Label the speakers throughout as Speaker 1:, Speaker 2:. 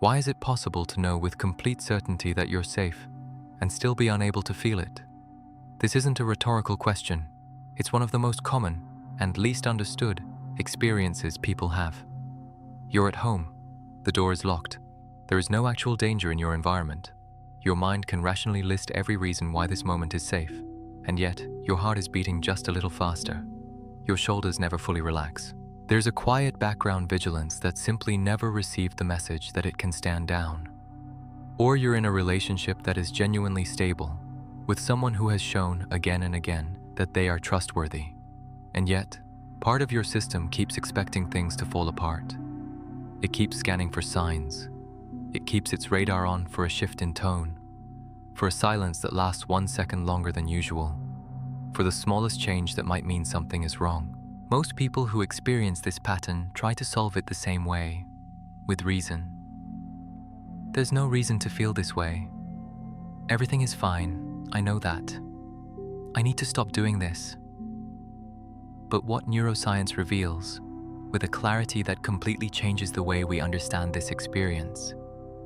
Speaker 1: Why is it possible to know with complete certainty that you're safe and still be unable to feel it? This isn't a rhetorical question. It's one of the most common and least understood experiences people have. You're at home. The door is locked. There is no actual danger in your environment. Your mind can rationally list every reason why this moment is safe, and yet your heart is beating just a little faster. Your shoulders never fully relax. There's a quiet background vigilance that simply never received the message that it can stand down. Or you're in a relationship that is genuinely stable, with someone who has shown again and again that they are trustworthy, and yet part of your system keeps expecting things to fall apart. It keeps scanning for signs. It keeps its radar on for a shift in tone, for a silence that lasts 1 second longer than usual, for the smallest change that might mean something is wrong. Most people who experience this pattern try to solve it the same way, with reason. There's no reason to feel this way. Everything is fine, I know that. I need to stop doing this. But what neuroscience reveals, with a clarity that completely changes the way we understand this experience,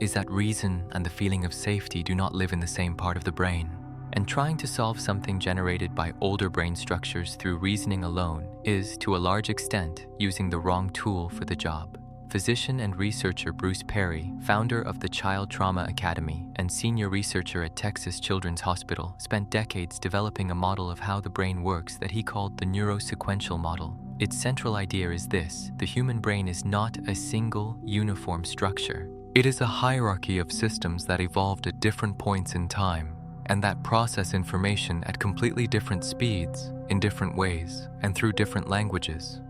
Speaker 1: is that reason and the feeling of safety do not live in the same part of the brain. And trying to solve something generated by older brain structures through reasoning alone is, to a large extent, using the wrong tool for the job. Physician and researcher Bruce Perry, founder of the Child Trauma Academy and senior researcher at Texas Children's Hospital, spent decades developing a model of how the brain works that he called the Neurosequential model. Its central idea is this: the human brain is not a single, uniform structure. It is a hierarchy of systems that evolved at different points in time and that process information at completely different speeds, in different ways, and through different languages.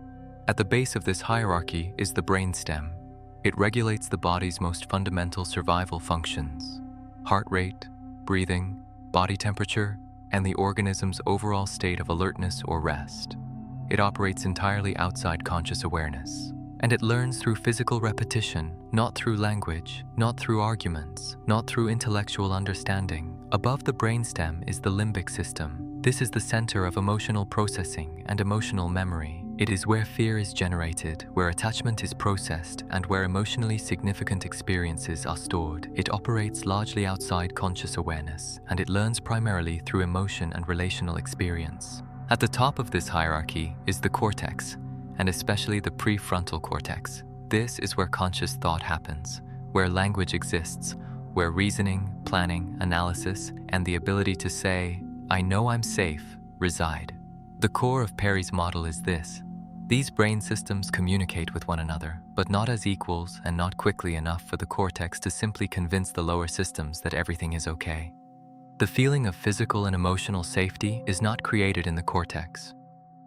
Speaker 1: At the base of this hierarchy is the brainstem. It regulates the body's most fundamental survival functions: heart rate, breathing, body temperature, and the organism's overall state of alertness or rest. It operates entirely outside conscious awareness. And it learns through physical repetition, not through language, not through arguments, not through intellectual understanding. Above the brainstem is the limbic system. This is the center of emotional processing and emotional memory. It is where fear is generated, where attachment is processed, and where emotionally significant experiences are stored. It operates largely outside conscious awareness, and it learns primarily through emotion and relational experience. At the top of this hierarchy is the cortex, and especially the prefrontal cortex. This is where conscious thought happens, where language exists, where reasoning, planning, analysis, and the ability to say, "I know I'm safe," reside. The core of Perry's model is this: these brain systems communicate with one another, but not as equals and not quickly enough for the cortex to simply convince the lower systems that everything is okay. The feeling of physical and emotional safety is not created in the cortex.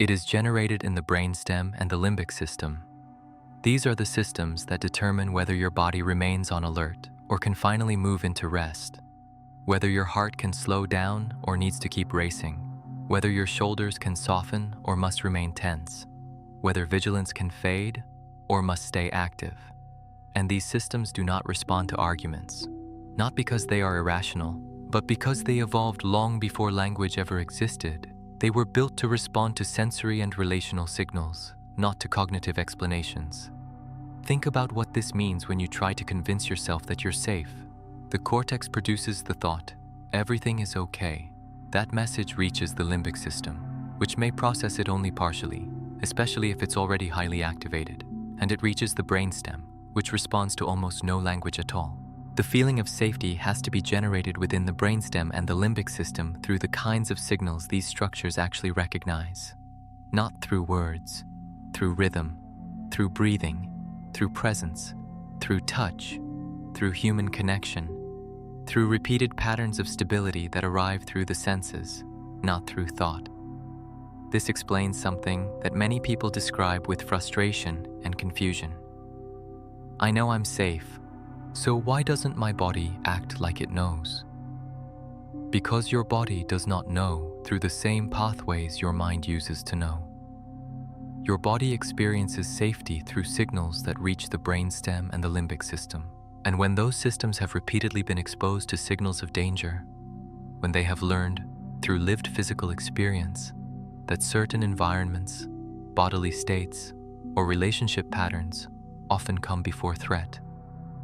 Speaker 1: It is generated in the brainstem and the limbic system. These are the systems that determine whether your body remains on alert or can finally move into rest, whether your heart can slow down or needs to keep racing, whether your shoulders can soften or must remain tense, whether vigilance can fade or must stay active. And these systems do not respond to arguments, not because they are irrational, but because they evolved long before language ever existed. They were built to respond to sensory and relational signals, not to cognitive explanations. Think about what this means when you try to convince yourself that you're safe. The cortex produces the thought, "Everything is okay." That message reaches the limbic system, which may process it only partially, especially if it's already highly activated, and it reaches the brainstem, which responds to almost no language at all. The feeling of safety has to be generated within the brainstem and the limbic system through the kinds of signals these structures actually recognize. Not through words, through rhythm, through breathing, through presence, through touch, through human connection, through repeated patterns of stability that arrive through the senses, not through thought. This explains something that many people describe with frustration and confusion. I know I'm safe, so why doesn't my body act like it knows? Because your body does not know through the same pathways your mind uses to know. Your body experiences safety through signals that reach the brainstem and the limbic system. And when those systems have repeatedly been exposed to signals of danger, when they have learned through lived physical experience that certain environments, bodily states, or relationship patterns often come before threat,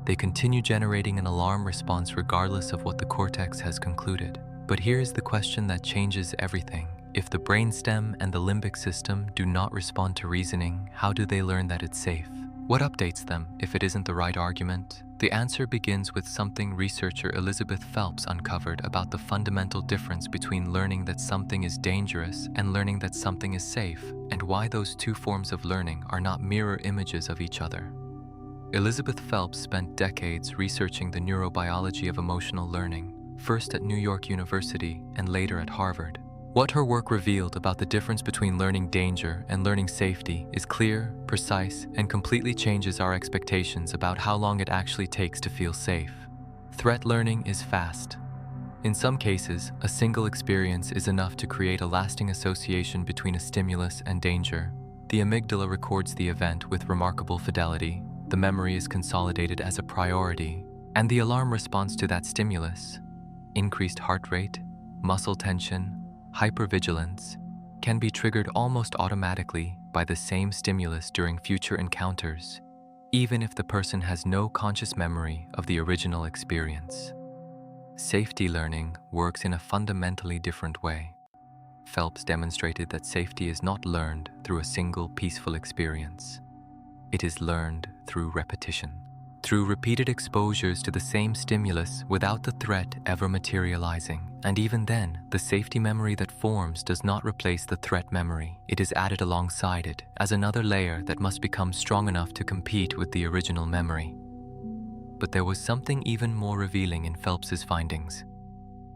Speaker 1: they continue generating an alarm response regardless of what the cortex has concluded. But here is the question that changes everything. If the brainstem and the limbic system do not respond to reasoning, how do they learn that it's safe? What updates them if it isn't the right argument? The answer begins with something researcher Elizabeth Phelps uncovered about the fundamental difference between learning that something is dangerous and learning that something is safe, and why those two forms of learning are not mirror images of each other. Elizabeth Phelps spent decades researching the neurobiology of emotional learning, first at New York University and later at Harvard. What her work revealed about the difference between learning danger and learning safety is clear, precise, and completely changes our expectations about how long it actually takes to feel safe. Threat learning is fast. In some cases, a single experience is enough to create a lasting association between a stimulus and danger. The amygdala records the event with remarkable fidelity, the memory is consolidated as a priority, and the alarm response to that stimulus, increased heart rate, muscle tension, hypervigilance, can be triggered almost automatically by the same stimulus during future encounters, even if the person has no conscious memory of the original experience. Safety learning works in a fundamentally different way. Phelps demonstrated that safety is not learned through a single peaceful experience. It is learned through repetition, through repeated exposures to the same stimulus without the threat ever materializing. And even then, the safety memory that forms does not replace the threat memory. It is added alongside it as another layer that must become strong enough to compete with the original memory. But there was something even more revealing in Phelps's findings.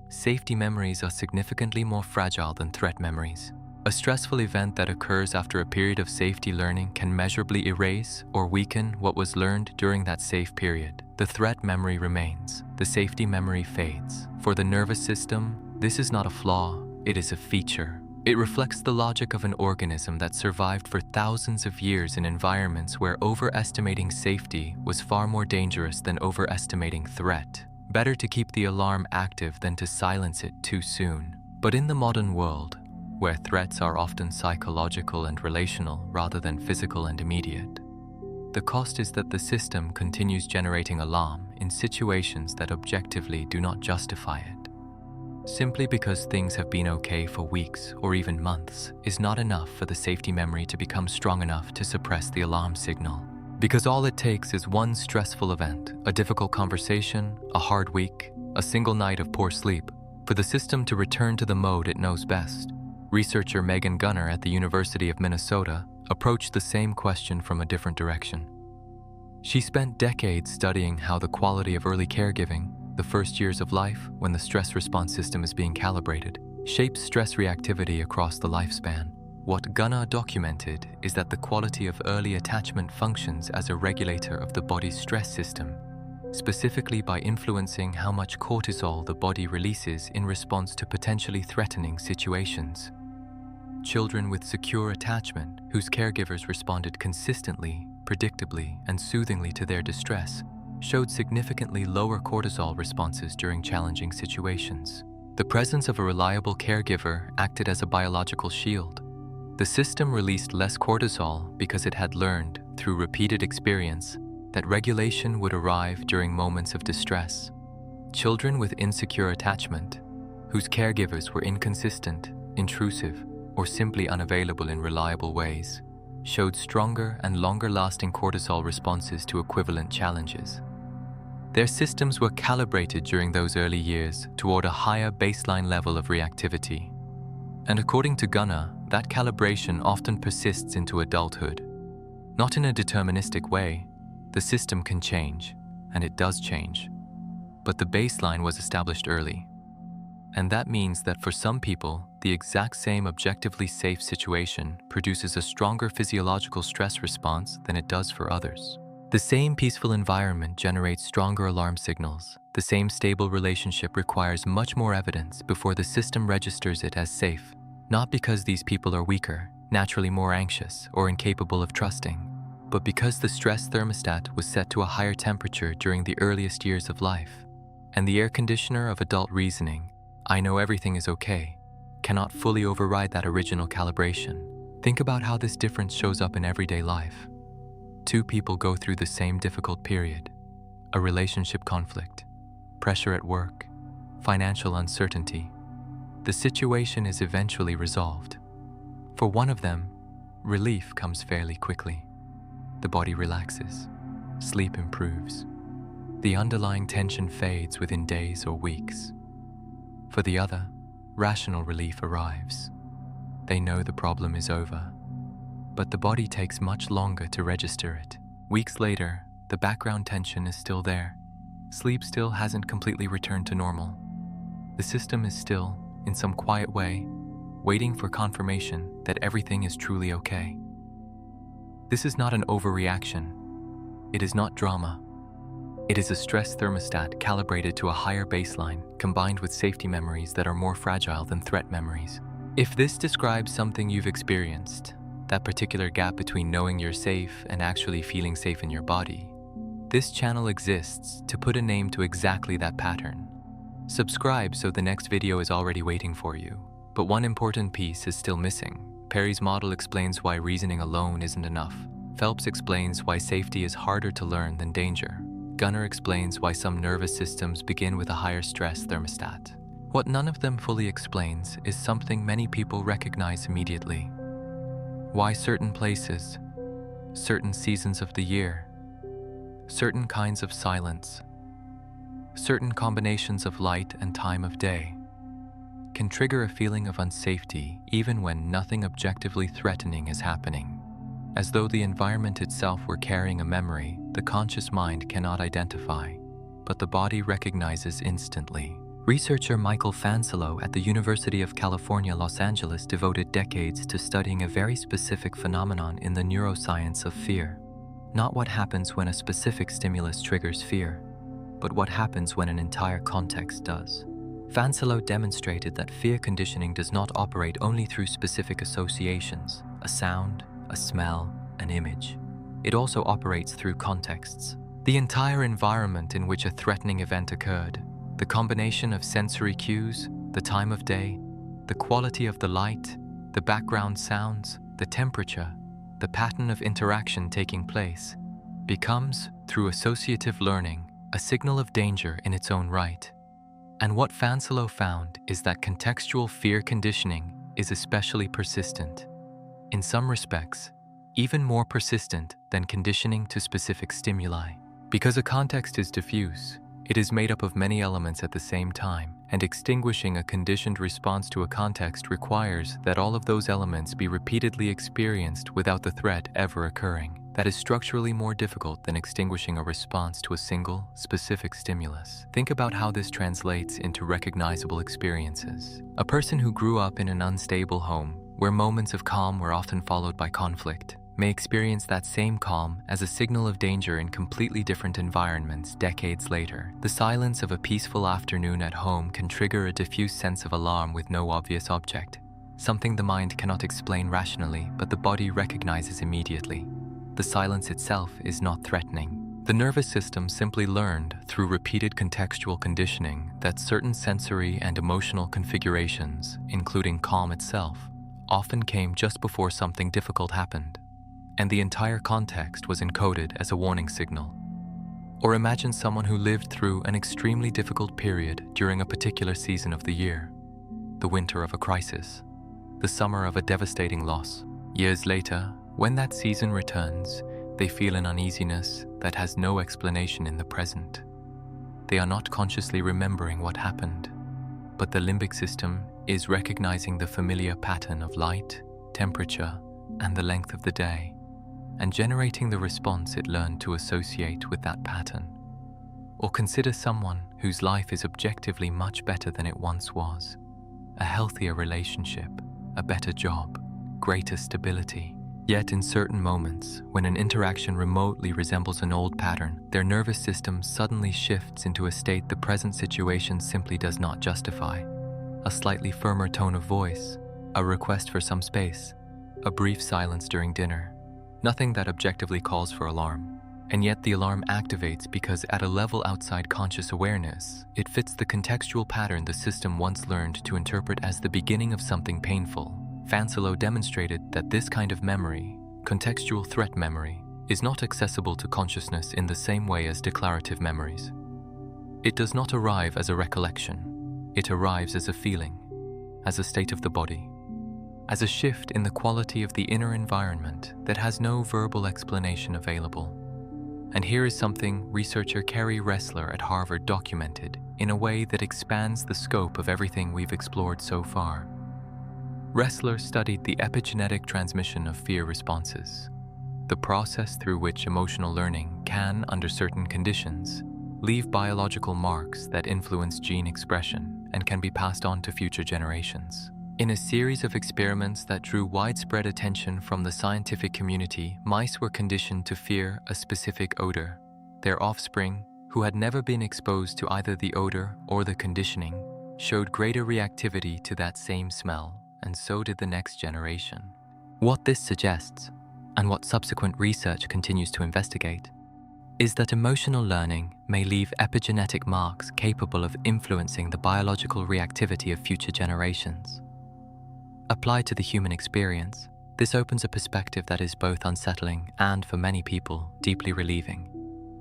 Speaker 1: Safety memories are significantly more fragile than threat memories. A stressful event that occurs after a period of safety learning can measurably erase or weaken what was learned during that safe period. The threat memory remains. The safety memory fades. For the nervous system, this is not a flaw, it is a feature. It reflects the logic of an organism that survived for thousands of years in environments where overestimating safety was far more dangerous than overestimating threat. Better to keep the alarm active than to silence it too soon. But in the modern world, where threats are often psychological and relational rather than physical and immediate, the cost is that the system continues generating alarm in situations that objectively do not justify it. Simply because things have been okay for weeks or even months is not enough for the safety memory to become strong enough to suppress the alarm signal. Because all it takes is one stressful event, a difficult conversation, a hard week, a single night of poor sleep, for the system to return to the mode it knows best. Researcher Megan Gunnar at the University of Minnesota approached the same question from a different direction. She spent decades studying how the quality of early caregiving, the first years of life when the stress response system is being calibrated, shapes stress reactivity across the lifespan. What Gunnar documented is that the quality of early attachment functions as a regulator of the body's stress system, specifically by influencing how much cortisol the body releases in response to potentially threatening situations. Children with secure attachment, whose caregivers responded consistently, predictably, and soothingly to their distress, showed significantly lower cortisol responses during challenging situations. The presence of a reliable caregiver acted as a biological shield. The system released less cortisol because it had learned, through repeated experience, that regulation would arrive during moments of distress. Children with insecure attachment, whose caregivers were inconsistent, intrusive, or simply unavailable in reliable ways, showed stronger and longer-lasting cortisol responses to equivalent challenges. Their systems were calibrated during those early years toward a higher baseline level of reactivity. And according to Gunnar, that calibration often persists into adulthood. Not in a deterministic way. The system can change, and it does change. But the baseline was established early. And that means that for some people, the exact same objectively safe situation produces a stronger physiological stress response than it does for others. The same peaceful environment generates stronger alarm signals. The same stable relationship requires much more evidence before the system registers it as safe, not because these people are weaker, naturally more anxious, or incapable of trusting, but because the stress thermostat was set to a higher temperature during the earliest years of life, and the air conditioner of adult reasoning, "I know everything is okay," cannot fully override that original calibration. Think about how this difference shows up in everyday life. Two people go through the same difficult period. a relationship conflict, pressure at work, financial uncertainty. The situation is eventually resolved. For one of them, relief comes fairly quickly. The body relaxes, sleep improves. The underlying tension fades within days or weeks. For the other, rational relief arrives. They know the problem is over, but the body takes much longer to register it. Weeks later, the background tension is still there. Sleep still hasn't completely returned to normal. The system is still, in some quiet way, waiting for confirmation that everything is truly okay. This is not an overreaction. It is not drama. It is a stress thermostat calibrated to a higher baseline, combined with safety memories that are more fragile than threat memories. If this describes something you've experienced, that particular gap between knowing you're safe and actually feeling safe in your body, this channel exists to put a name to exactly that pattern. Subscribe so the next video is already waiting for you. But one important piece is still missing. Perry's model explains why reasoning alone isn't enough. Phelps explains why safety is harder to learn than danger. Gunnar explains why some nervous systems begin with a higher stress thermostat. What none of them fully explains is something many people recognize immediately. Why certain places, certain seasons of the year, certain kinds of silence, certain combinations of light and time of day can trigger a feeling of unsafety even when nothing objectively threatening is happening. As though the environment itself were carrying a memory the conscious mind cannot identify, but the body recognizes instantly. Researcher Michael Fanslow at the University of California, Los Angeles devoted decades to studying a very specific phenomenon in the neuroscience of fear. Not what happens when a specific stimulus triggers fear, but what happens when an entire context does. Fanslow demonstrated that fear conditioning does not operate only through specific associations, a sound, a smell, an image. It also operates through contexts. The entire environment in which a threatening event occurred, the combination of sensory cues, the time of day, the quality of the light, the background sounds, the temperature, the pattern of interaction taking place, becomes, through associative learning, a signal of danger in its own right. And what Fanslow found is that contextual fear conditioning is especially persistent. In some respects, even more persistent than conditioning to specific stimuli. Because a context is diffuse, it is made up of many elements at the same time, and extinguishing a conditioned response to a context requires that all of those elements be repeatedly experienced without the threat ever occurring. That is structurally more difficult than extinguishing a response to a single, specific stimulus. Think about how this translates into recognizable experiences. A person who grew up in an unstable home, where moments of calm were often followed by conflict, may experience that same calm as a signal of danger in completely different environments decades later. The silence of a peaceful afternoon at home can trigger a diffuse sense of alarm with no obvious object, something the mind cannot explain rationally, but the body recognizes immediately. The silence itself is not threatening. The nervous system simply learned through repeated contextual conditioning that certain sensory and emotional configurations, including calm itself, often came just before something difficult happened, and the entire context was encoded as a warning signal. Or imagine someone who lived through an extremely difficult period during a particular season of the year, the winter of a crisis, the summer of a devastating loss. Years later, when that season returns, they feel an uneasiness that has no explanation in the present. They are not consciously remembering what happened, but the limbic system is recognizing the familiar pattern of light, temperature, and the length of the day, and generating the response it learned to associate with that pattern. Or consider someone whose life is objectively much better than it once was. A healthier relationship, a better job, greater stability. Yet in certain moments, when an interaction remotely resembles an old pattern, their nervous system suddenly shifts into a state the present situation simply does not justify. A slightly firmer tone of voice, a request for some space, a brief silence during dinner. Nothing that objectively calls for alarm. And yet the alarm activates because at a level outside conscious awareness, it fits the contextual pattern the system once learned to interpret as the beginning of something painful. Fanslow demonstrated that this kind of memory, contextual threat memory, is not accessible to consciousness in the same way as declarative memories. It does not arrive as a recollection. It arrives as a feeling, as a state of the body, as a shift in the quality of the inner environment that has no verbal explanation available. And here is something researcher Kerry Ressler at Harvard documented in a way that expands the scope of everything we've explored so far. Ressler studied the epigenetic transmission of fear responses, the process through which emotional learning can, under certain conditions, leave biological marks that influence gene expression and can be passed on to future generations. In a series of experiments that drew widespread attention from the scientific community, mice were conditioned to fear a specific odor. Their offspring, who had never been exposed to either the odor or the conditioning, showed greater reactivity to that same smell, and so did the next generation. What this suggests, and what subsequent research continues to investigate, is that emotional learning may leave epigenetic marks capable of influencing the biological reactivity of future generations. Applied to the human experience, this opens a perspective that is both unsettling and, for many people, deeply relieving.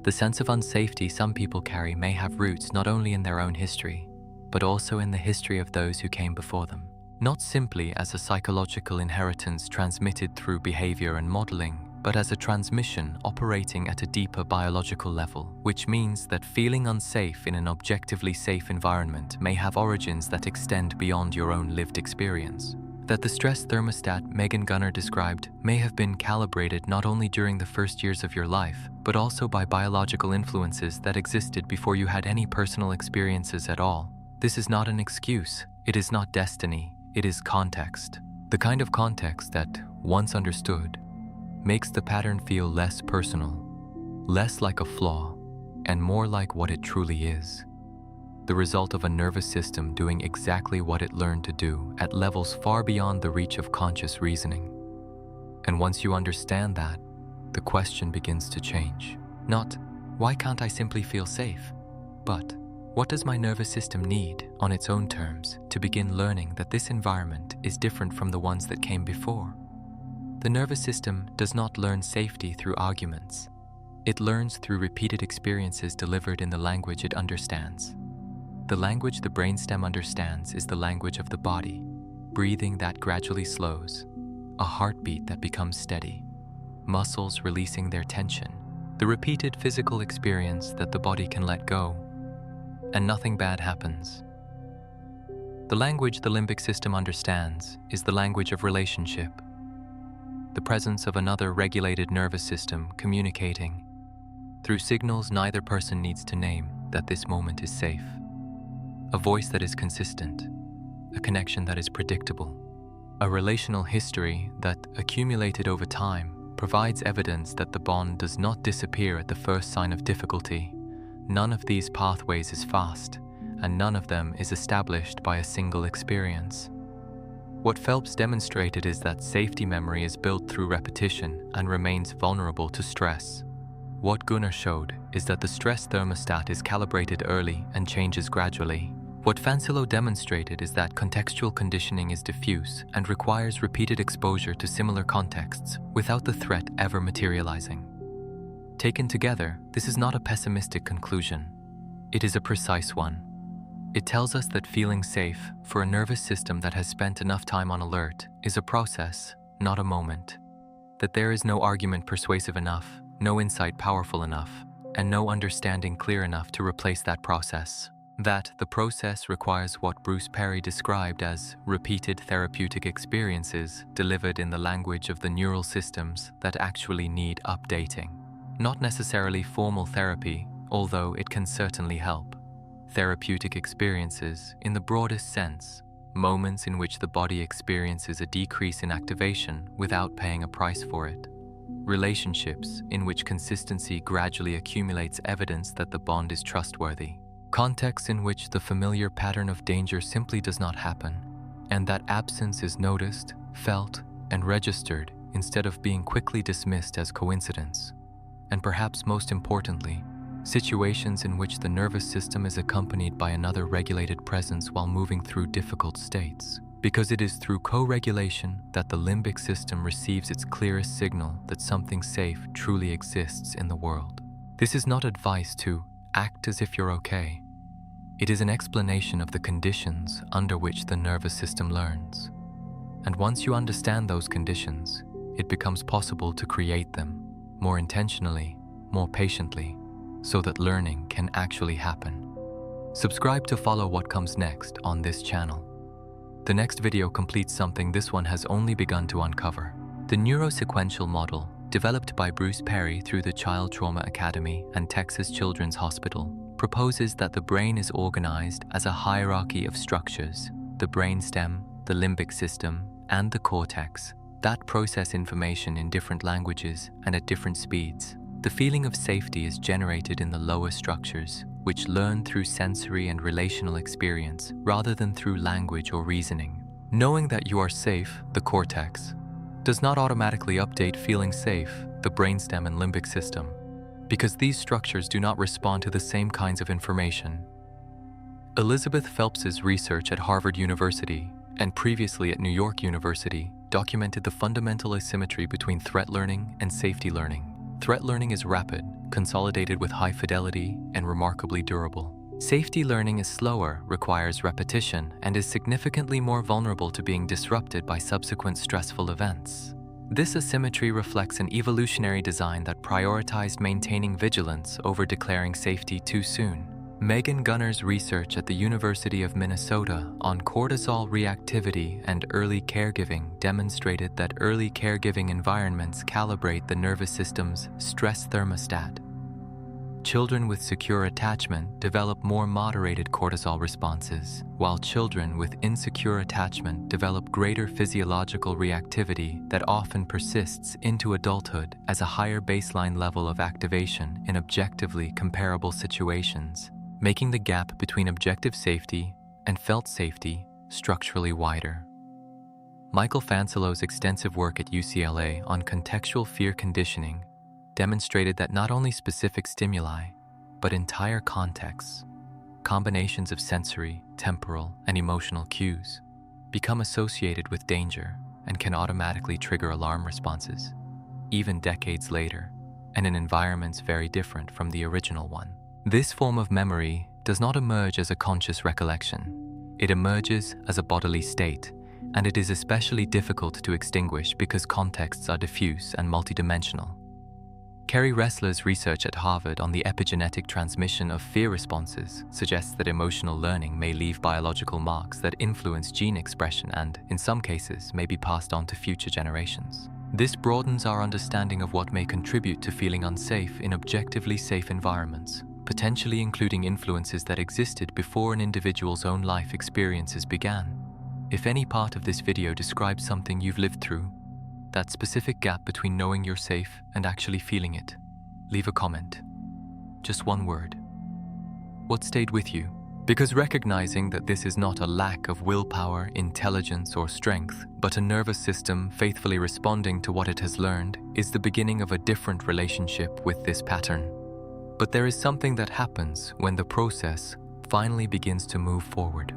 Speaker 1: The sense of unsafety some people carry may have roots not only in their own history, but also in the history of those who came before them. Not simply as a psychological inheritance transmitted through behavior and modeling, but as a transmission operating at a deeper biological level, which means that feeling unsafe in an objectively safe environment may have origins that extend beyond your own lived experience. That the stress thermostat Megan Gunnar described may have been calibrated not only during the first years of your life, but also by biological influences that existed before you had any personal experiences at all. This is not an excuse. It is not destiny. It is context. The kind of context that, once understood, makes the pattern feel less personal, less like a flaw, and more like what it truly is. The result of a nervous system doing exactly what it learned to do at levels far beyond the reach of conscious reasoning. And once you understand that, the question begins to change. Not, why can't I simply feel safe? But, what does my nervous system need, on its own terms, to begin learning that this environment is different from the ones that came before? The nervous system does not learn safety through arguments. It learns through repeated experiences delivered in the language it understands. The language the brainstem understands is the language of the body, breathing that gradually slows, a heartbeat that becomes steady, muscles releasing their tension, the repeated physical experience that the body can let go, and nothing bad happens. The language the limbic system understands is the language of relationship, the presence of another regulated nervous system communicating, through signals neither person needs to name, that this moment is safe. A voice that is consistent, a connection that is predictable, a relational history that, accumulated over time, provides evidence that the bond does not disappear at the first sign of difficulty. None of these pathways is fast, and none of them is established by a single experience. What Phelps demonstrated is that safety memory is built through repetition and remains vulnerable to stress. What Gunnar showed is that the stress thermostat is calibrated early and changes gradually. What Fancillo demonstrated is that contextual conditioning is diffuse and requires repeated exposure to similar contexts without the threat ever materializing. Taken together, this is not a pessimistic conclusion. It is a precise one. It tells us that feeling safe for a nervous system that has spent enough time on alert is a process, not a moment. That there is no argument persuasive enough, no insight powerful enough, and no understanding clear enough to replace that process. That the process requires what Bruce Perry described as repeated therapeutic experiences delivered in the language of the neural systems that actually need updating. Not necessarily formal therapy, although it can certainly help. Therapeutic experiences, in the broadest sense, moments in which the body experiences a decrease in activation without paying a price for it. Relationships in which consistency gradually accumulates evidence that the bond is trustworthy. Contexts in which the familiar pattern of danger simply does not happen, and that absence is noticed, felt, and registered instead of being quickly dismissed as coincidence. And perhaps most importantly, situations in which the nervous system is accompanied by another regulated presence while moving through difficult states. because it is through co-regulation that the limbic system receives its clearest signal that something safe truly exists in the world. This is not advice to act as if you're okay. It is an explanation of the conditions under which the nervous system learns. And once you understand those conditions, it becomes possible to create them more intentionally, more patiently, so that learning can actually happen. Subscribe to follow what comes next on this channel. The next video completes something this one has only begun to uncover. The Neurosequential model, developed by Bruce Perry through the Child Trauma Academy and Texas Children's Hospital, proposes that the brain is organized as a hierarchy of structures: the brainstem, the limbic system, and the cortex, that process information in different languages and at different speeds. The feeling of safety is generated in the lower structures, which learn through sensory and relational experience rather than through language or reasoning. Knowing that you are safe, the cortex, does not automatically update feeling safe, the brainstem and limbic system, because these structures do not respond to the same kinds of information. Elizabeth Phelps's research at Harvard University and previously at New York University documented the fundamental asymmetry between threat learning and safety learning. Threat learning is rapid, consolidated with high fidelity, and remarkably durable. Safety learning is slower, requires repetition, and is significantly more vulnerable to being disrupted by subsequent stressful events. This asymmetry reflects an evolutionary design that prioritized maintaining vigilance over declaring safety too soon. Megan Gunner's research at the University of Minnesota on cortisol reactivity and early caregiving demonstrated that early caregiving environments calibrate the nervous system's stress thermostat. Children with secure attachment develop more moderated cortisol responses, while children with insecure attachment develop greater physiological reactivity that often persists into adulthood as a higher baseline level of activation in objectively comparable situations, making the gap between objective safety and felt safety structurally wider. Michael Fancelo's extensive work at UCLA on contextual fear conditioning demonstrated that not only specific stimuli, but entire contexts, combinations of sensory, temporal, and emotional cues, become associated with danger and can automatically trigger alarm responses, even decades later, and in environments very different from the original one. This form of memory does not emerge as a conscious recollection. It emerges as a bodily state, and it is especially difficult to extinguish because contexts are diffuse and multidimensional. Kerry Ressler's research at Harvard on the epigenetic transmission of fear responses suggests that emotional learning may leave biological marks that influence gene expression and, in some cases, may be passed on to future generations. This broadens our understanding of what may contribute to feeling unsafe in objectively safe environments, potentially including influences that existed before an individual's own life experiences began. If any part of this video describes something you've lived through, that specific gap between knowing you're safe and actually feeling it, leave a comment. Just one word. What stayed with you? Because recognizing that this is not a lack of willpower, intelligence, or strength, but a nervous system faithfully responding to what it has learned, is the beginning of a different relationship with this pattern. But there is something that happens when the process finally begins to move forward.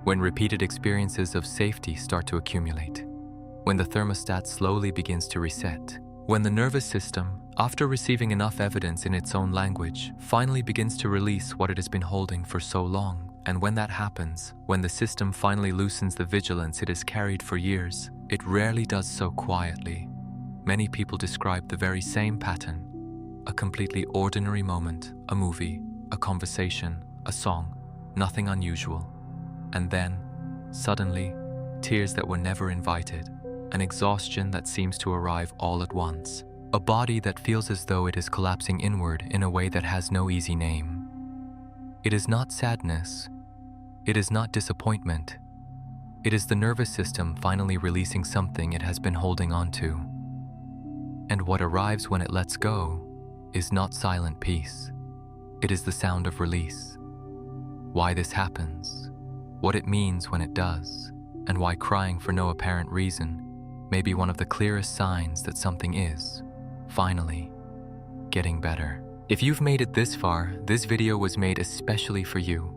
Speaker 1: When repeated experiences of safety start to accumulate. When the thermostat slowly begins to reset. When the nervous system, after receiving enough evidence in its own language, finally begins to release what it has been holding for so long. And when that happens, when the system finally loosens the vigilance it has carried for years, it rarely does so quietly. Many people describe the very same pattern. A completely ordinary moment, a movie, a conversation, a song, nothing unusual. And then, suddenly, tears that were never invited, an exhaustion that seems to arrive all at once, a body that feels as though it is collapsing inward in a way that has no easy name. It is not sadness. It is not disappointment. It is the nervous system finally releasing something it has been holding on to. And what arrives when it lets go is not silent peace. It is the sound of release. Why this happens, what it means when it does, and why crying for no apparent reason may be one of the clearest signs that something is, finally, getting better. If you've made it this far, this video was made especially for you.